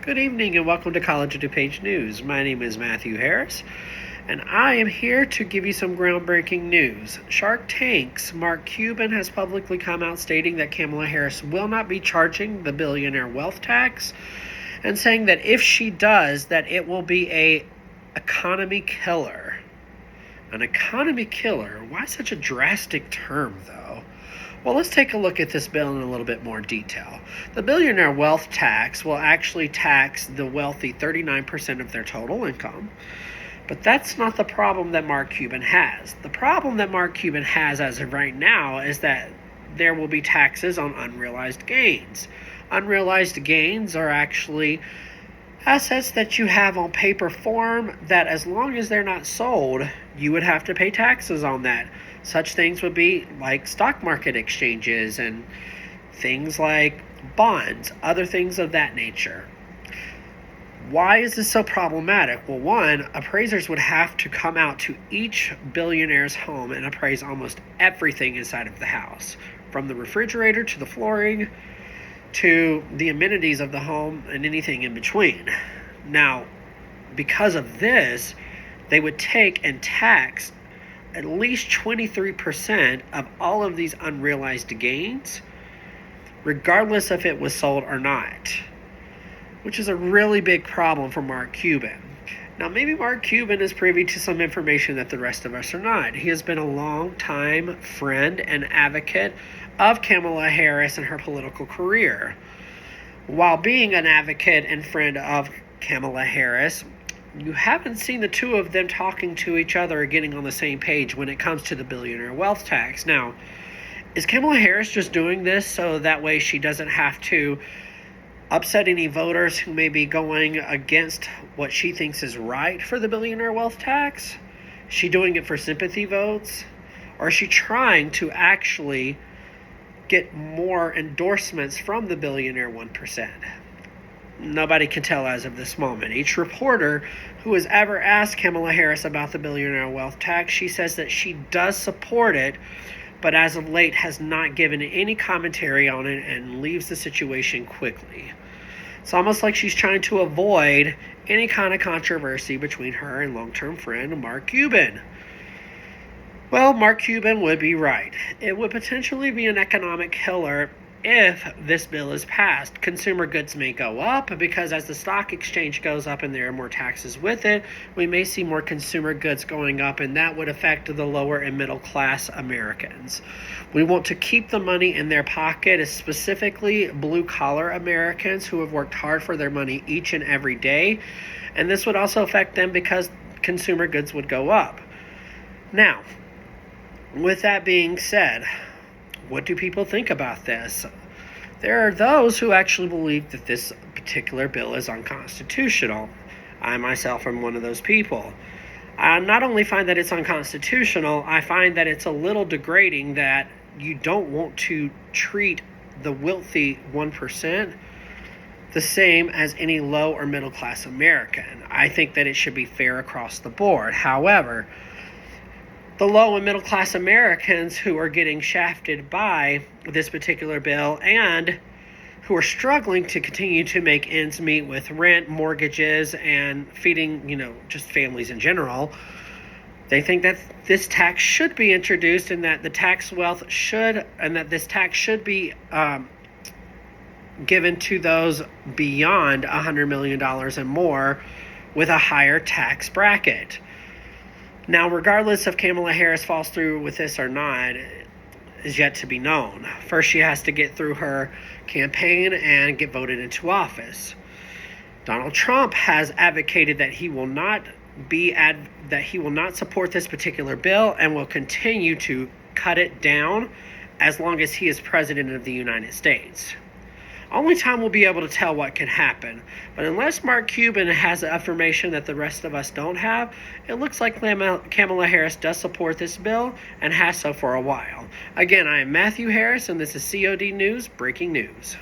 Good evening and welcome to College of DuPage News. My name is Matthew Harris, and I am here to give you some groundbreaking news. Shark Tank's Mark Cuban has publicly come out stating that Kamala Harris will not be charging the billionaire wealth tax, and saying that if she does, that it will be a economy killer. An economy killer? Why such a drastic term, though? Well, let's take a look at this bill in a little bit more detail. The billionaire wealth tax will actually tax the wealthy 39% of their total income. But that's not the problem that Mark Cuban has. The problem that Mark Cuban has as of right now is that there will be taxes on unrealized gains. Unrealized gains are actually assets that you have on paper form that, as long as they're not sold, you would have to pay taxes on that. Such things would be like stock market exchanges and things like bonds, other things of that nature. Why is this so problematic? Well, one, appraisers would have to come out to each billionaire's home and appraise almost everything inside of the house, from the refrigerator to the flooring to the amenities of the home and anything in between. Now, because of this, they would take and tax at least 23% of all of these unrealized gains, regardless if it was sold or not, which is a really big problem for Mark Cuban. Now, maybe Mark Cuban is privy to some information that the rest of us are not. He has been a long-time friend and advocate of Kamala Harris and her political career. While being an advocate and friend of Kamala Harris, you haven't seen the two of them talking to each other or getting on the same page when it comes to the billionaire wealth tax. Now, is Kamala Harris just doing this so that way she doesn't have to upset any voters who may be going against what she thinks is right for the billionaire wealth tax? Is she doing it for sympathy votes? Or is she trying to actually get more endorsements from the billionaire 1%? Nobody can tell as of this moment. Each reporter who has ever asked Kamala Harris about the billionaire wealth tax, she says that she does support it, but as of late has not given any commentary on it and leaves the situation quickly. It's almost like she's trying to avoid any kind of controversy between her and long-term friend Mark Cuban. Well, Mark Cuban would be right. It would potentially be an economic killer if this bill is passed. Consumer goods may go up because as the stock exchange goes up and there are more taxes with it, we may see more consumer goods going up, and that would affect the lower and middle class Americans. We want to keep the money in their pocket, specifically blue collar Americans who have worked hard for their money each and every day, and this would also affect them because consumer goods would go up. Now, with that being said, what do people think about this? There are those who actually believe that this particular bill is unconstitutional. I myself am one of those people. I not only find that it's unconstitutional, I find that it's a little degrading that you don't want to treat the wealthy 1% the same as any low or middle class American. I think that it should be fair across the board. However, the low and middle class Americans who are getting shafted by this particular bill and who are struggling to continue to make ends meet with rent, mortgages, and feeding, just families in general, they think that this tax should be introduced and that the tax wealth this tax should be given to those beyond $100 million and more with a higher tax bracket. Now, regardless if Kamala Harris falls through with this or not, is yet to be known. First, she has to get through her campaign and get voted into office. Donald Trump has advocated that he will not support this particular bill and will continue to cut it down as long as he is president of the United States. Only time will be able to tell what can happen. But unless Mark Cuban has information that the rest of us don't have, it looks like Kamala Harris does support this bill and has so for a while. Again, I am Matthew Harris, and this is COD News Breaking News.